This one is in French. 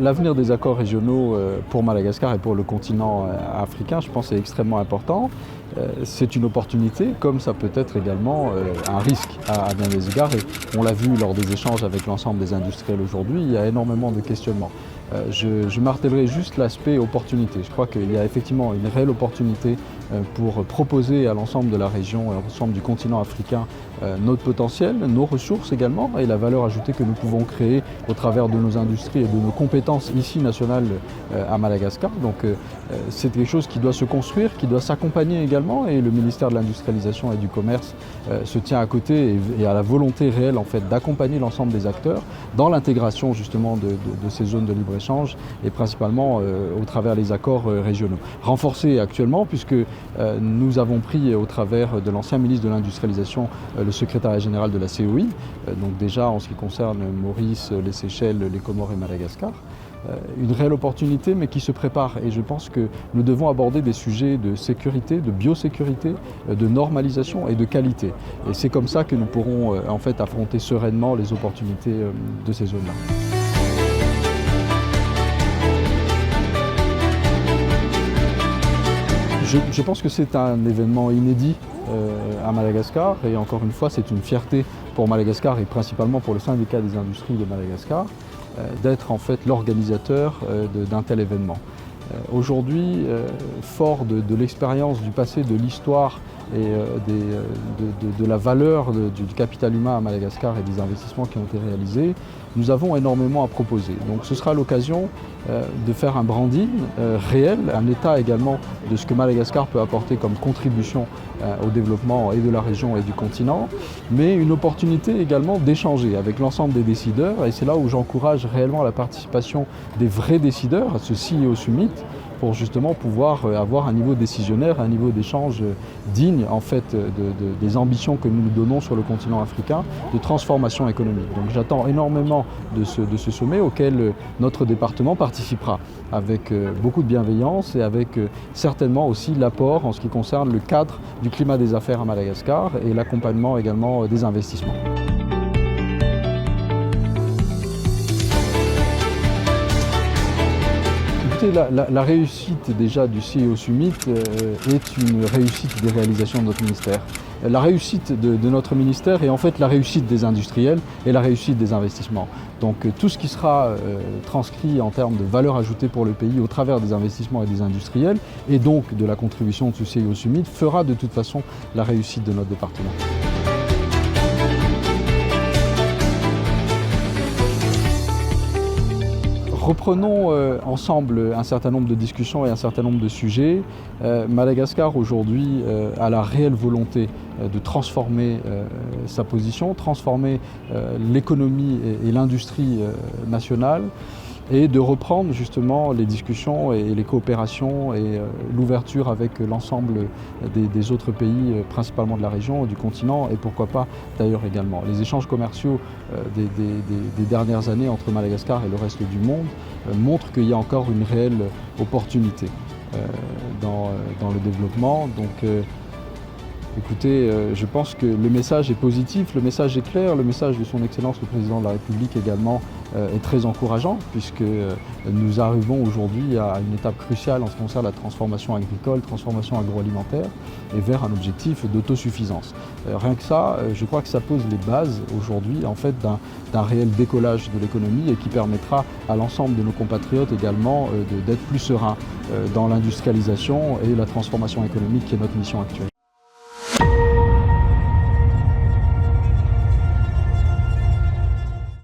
L'avenir des accords régionaux pour Madagascar et pour le continent africain, je pense, est extrêmement important. C'est une opportunité, comme ça peut être également un risque à bien des égards. Et on l'a vu lors des échanges avec l'ensemble des industriels aujourd'hui, il y a énormément de questionnements. Je martellerai juste l'aspect opportunité. Je crois qu'il y a effectivement une réelle opportunité pour proposer à l'ensemble de la région et à l'ensemble du continent africain notre potentiel, nos ressources également et la valeur ajoutée que nous pouvons créer au travers de nos industries et de nos compétences ici nationales à Madagascar. Donc c'est quelque chose qui doit se construire, qui doit s'accompagner également et le ministère de l'Industrialisation et du Commerce se tient à côté et a la volonté réelle en fait d'accompagner l'ensemble des acteurs dans l'intégration justement de ces zones de libre-échange et principalement au travers des accords régionaux. Renforcés actuellement puisque nous avons pris au travers de l'ancien ministre de l'Industrialisation le secrétariat général de la COI, donc déjà en ce qui concerne Maurice, les Seychelles, les Comores et Madagascar. Une réelle opportunité mais qui se prépare et je pense que nous devons aborder des sujets de sécurité, de biosécurité, de normalisation et de qualité. Et c'est comme ça que nous pourrons en fait affronter sereinement les opportunités de ces zones-là. Je pense que c'est un événement inédit à Madagascar et encore une fois c'est une fierté pour Madagascar et principalement pour le syndicat des industries de Madagascar d'être en fait l'organisateur d'un tel événement. Aujourd'hui, fort de l'expérience du passé, de l'histoire et de la valeur du capital humain à Madagascar et des investissements qui ont été réalisés, nous avons énormément à proposer. Donc ce sera l'occasion de faire un branding réel, un état également de ce que Madagascar peut apporter comme contribution au développement et de la région et du continent, mais une opportunité également d'échanger avec l'ensemble des décideurs et c'est là où j'encourage réellement la participation des vrais décideurs à ce CEO Summit pour justement pouvoir avoir un niveau décisionnaire, un niveau d'échange digne en fait des ambitions que nous nous donnons sur le continent africain de transformation économique. Donc j'attends énormément de ce sommet auquel notre département participera avec beaucoup de bienveillance et avec certainement aussi l'apport en ce qui concerne le cadre du climat des affaires à Madagascar et l'accompagnement également des investissements. La réussite déjà du CEO Summit est une réussite des réalisations de notre ministère. La réussite de notre ministère est en fait la réussite des industriels et la réussite des investissements. Donc tout ce qui sera transcrit en termes de valeur ajoutée pour le pays au travers des investissements et des industriels et donc de la contribution de ce CEO Summit fera de toute façon la réussite de notre département. Reprenons ensemble un certain nombre de discussions et un certain nombre de sujets. Madagascar aujourd'hui a la réelle volonté de transformer sa position, transformer l'économie et l'industrie nationale et de reprendre justement les discussions et les coopérations et l'ouverture avec l'ensemble des autres pays, principalement de la région, du continent et pourquoi pas d'ailleurs également. Les échanges commerciaux des dernières années entre Madagascar et le reste du monde montrent qu'il y a encore une réelle opportunité dans le développement. Donc, écoutez, je pense que le message est positif, le message est clair, le message de son Excellence le Président de la République également est très encourageant puisque nous arrivons aujourd'hui à une étape cruciale en ce qui concerne la transformation agricole, transformation agroalimentaire et vers un objectif d'autosuffisance. Rien que ça, je crois que ça pose les bases aujourd'hui en fait d'un réel décollage de l'économie et qui permettra à l'ensemble de nos compatriotes également d'être plus sereins dans l'industrialisation et la transformation économique qui est notre mission actuelle.